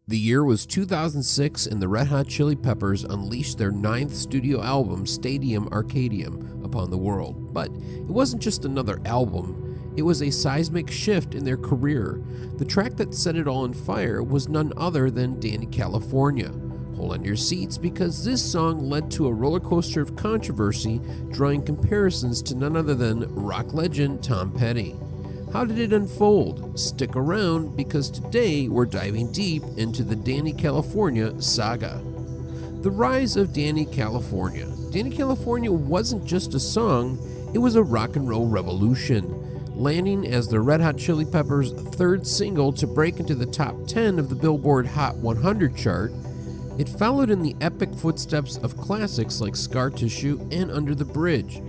The year was 2006 and the Red Hot Chili Peppers unleashed their 9th studio album, Stadium Arcadium, upon the world. But it wasn't just another album, it was a seismic shift in their career. The track that set it all on fire was none other than Dani California. Hold on to your seats because this song led to a roller coaster of controversy, drawing comparisons to none other than rock legend Tom Petty. How did it unfold? Stick around because today we're diving deep into the Dani California saga. The rise of Dani California. Dani California wasn't just a song, it was a rock and roll revolution, landing as the Red Hot Chili Peppers' third single to break into the top 10 of the Billboard Hot 100 chart. It followed in the epic footsteps of classics like Scar Tissue and Under the Bridge.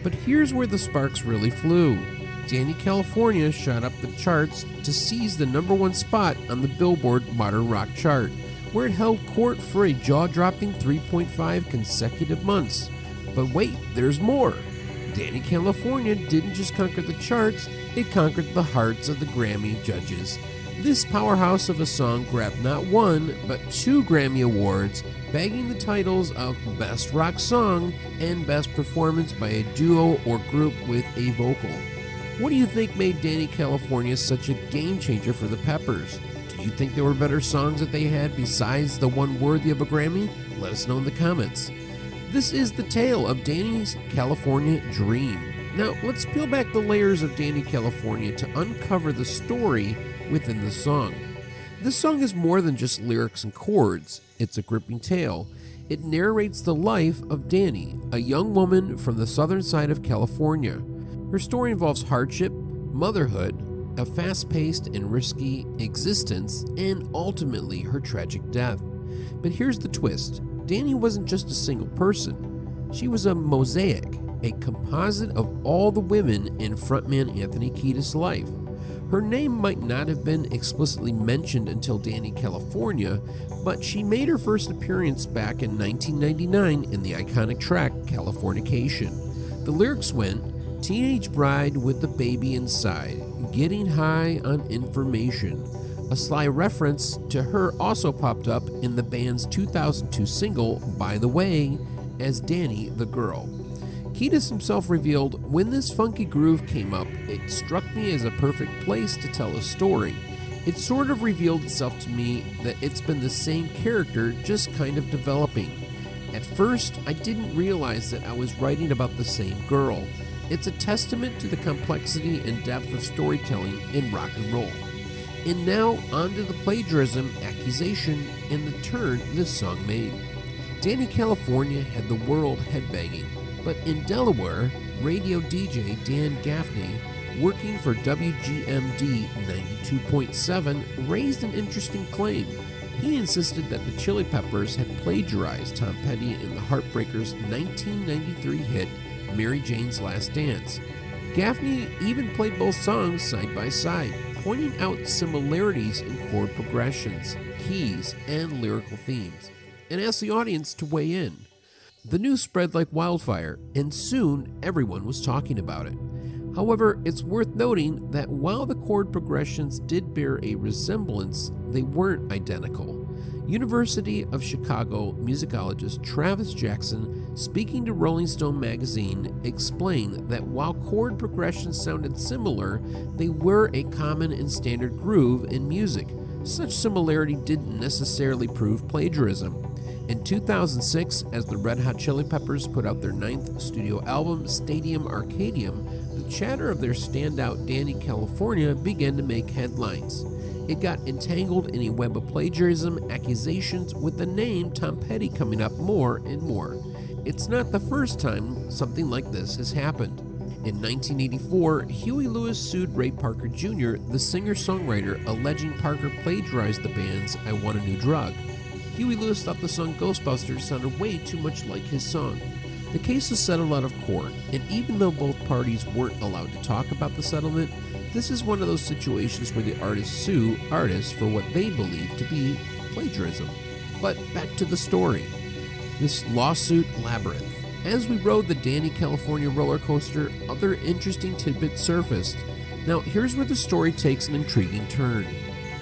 But here's where the sparks really flew. Dani California shot up the charts to seize the #1 spot on the Billboard Modern Rock chart, where it held court for a jaw-dropping 3.5 consecutive months. But wait, there's more. Dani California didn't just conquer the charts, it conquered the hearts of the Grammy judges. This powerhouse of a song grabbed not one, but 2 Grammy Awards, bagging the titles of Best Rock Song and Best Performance by a Duo or Group with a Vocal. What do you think made Dani California such a game changer for the Peppers? Do you think there were better songs that they had besides the one worthy of a Grammy? Let us know in the comments. This is the tale of Dani's California Dream. Now, let's peel back the layers of Dani California to uncover the story within the song. This song is more than just lyrics and chords. It's a gripping tale. It narrates the life of Dani, a young woman from the southern side of California. Her story involves hardship, motherhood, a fast-paced and risky existence, and ultimately her tragic death. But here's the twist. Dani wasn't just a single person. She was a mosaic, a composite of all the women in frontman Anthony Kiedis' life. Her name might not have been explicitly mentioned until Dani California, but she made her first appearance back in 1999 in the iconic track Californication. The lyrics went, "Teenage bride with the baby inside, getting high on information." A sly reference to her also popped up in the band's 2002 single, By the Way, as Dani the Girl. Kiedis himself revealed, "When this funky groove came up, it struck me as a perfect place to tell a story. It sort of revealed itself to me that it's been the same character, just kind of developing. At first, I didn't realize that I was writing about the same girl. It's a testament to the complexity and depth of storytelling in rock and roll." And now, on to the plagiarism, accusation, and the turn this song made. Dani California had the world headbanging, but in Delaware, radio DJ Dan Gaffney, working for WGMD 92.7, raised an interesting claim. He insisted that the Chili Peppers had plagiarized Tom Petty in the Heartbreakers' 1993 hit, Mary Jane's Last Dance. Gaffney even played both songs side by side, pointing out similarities in chord progressions, keys, and lyrical themes, and asked the audience to weigh in. The news spread like wildfire, and soon everyone was talking about it. However, it's worth noting that while the chord progressions did bear a resemblance, they weren't identical. University of Chicago musicologist Travis Jackson, speaking to Rolling Stone magazine, explained that while chord progressions sounded similar, they were a common and standard groove in music. Such similarity didn't necessarily prove plagiarism. In 2006, as the Red Hot Chili Peppers put out their 9th studio album, Stadium Arcadium, the chatter of their standout Dani California began to make headlines. It got entangled in a web of plagiarism accusations, with the name Tom Petty coming up more and more. It's not the first time something like this has happened. In 1984, Huey Lewis sued Ray Parker Jr., the singer-songwriter, alleging Parker plagiarized the band's I Want a New Drug. Huey Lewis thought the song Ghostbusters sounded way too much like his song. The case was settled out of court, and even though both parties weren't allowed to talk about the settlement, this is one of those situations where the artists sue artists for what they believe to be plagiarism. But back to the story. This lawsuit labyrinth. As we rode the Dani California roller coaster, other interesting tidbits surfaced. Now, here's where the story takes an intriguing turn.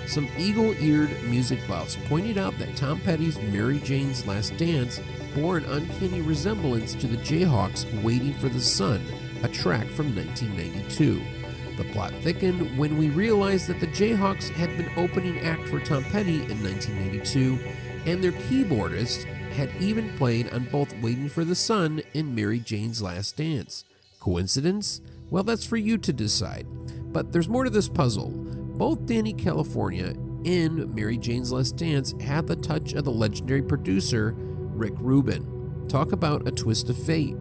Some eagle-eared music buffs pointed out that Tom Petty's Mary Jane's Last Dance bore an uncanny resemblance to the Jayhawks' Waiting for the Sun, a track from 1992. The plot thickened when we realized that the Jayhawks had been opening act for Tom Petty in 1982, and their keyboardist had even played on both Waiting for the Sun and Mary Jane's Last Dance. Coincidence? Well, that's for you to decide. But there's more to this puzzle. Both Dani California and Mary Jane's Last Dance had the touch of the legendary producer Rick Rubin. Talk about a twist of fate.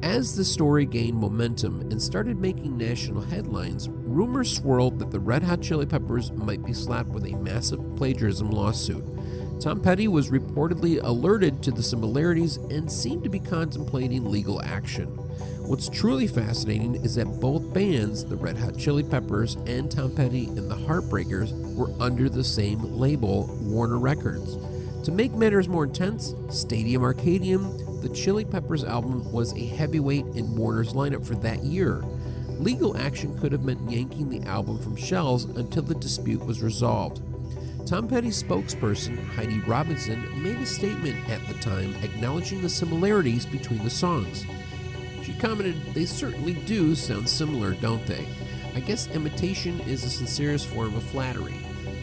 As the story gained momentum and started making national headlines, rumors swirled that the Red Hot Chili Peppers might be slapped with a massive plagiarism lawsuit. Tom Petty was reportedly alerted to the similarities and seemed to be contemplating legal action. What's truly fascinating is that both bands, the Red Hot Chili Peppers and Tom Petty and the Heartbreakers, were under the same label, Warner Records. To make matters more intense, Stadium Arcadium, the Chili Peppers album, was a heavyweight in Warner's lineup for that year. Legal action could have meant yanking the album from shelves until the dispute was resolved. Tom Petty's spokesperson, Heidi Robinson, made a statement at the time acknowledging the similarities between the songs. She commented, "They certainly do sound similar, don't they? I guess imitation is the sincerest form of flattery."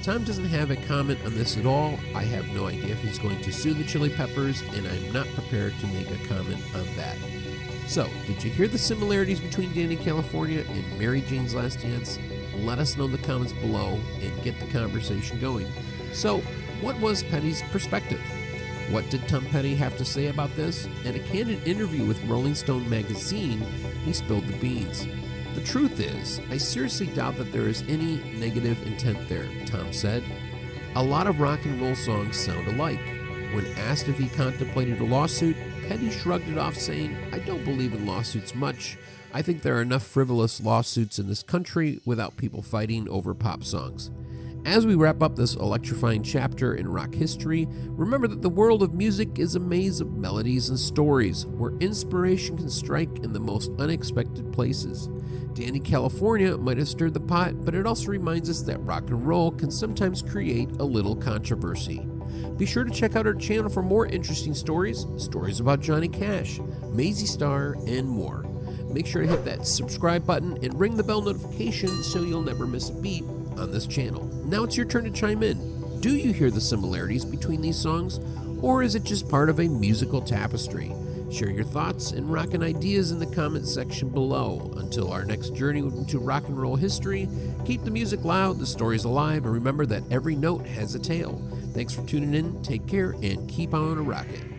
Tom doesn't have a comment on this at all. I have no idea if he's going to sue the Chili Peppers, and I'm not prepared to make a comment on that. So, did you hear the similarities between Dani California and Mary Jane's Last Dance? Let us know in the comments below and get the conversation going. So, what was Petty's perspective? What did Tom Petty have to say about this? In a candid interview with Rolling Stone magazine, he spilled the beans. "The truth is, I seriously doubt that there is any negative intent there," Tom said. "A lot of rock and roll songs sound alike." When asked if he contemplated a lawsuit, Petty shrugged it off, saying, "I don't believe in lawsuits much. I think there are enough frivolous lawsuits in this country without people fighting over pop songs." As we wrap up this electrifying chapter in rock history, remember that the world of music is a maze of melodies and stories where inspiration can strike in the most unexpected places. Dani California might have stirred the pot, but it also reminds us that rock and roll can sometimes create a little controversy. Be sure to check out our channel for more interesting stories about Johnny Cash, Maisie Starr, and more. Make sure to hit that subscribe button and ring the bell notification so you'll never miss a beat on this channel. Now it's your turn to chime in. Do you hear the similarities between these songs, or is it just part of a musical tapestry? Share your thoughts and rockin' ideas in the comments section below. Until our next journey into rock and roll history, keep the music loud, the stories alive, and remember that every note has a tale. Thanks for tuning in, take care, and keep on rockin'.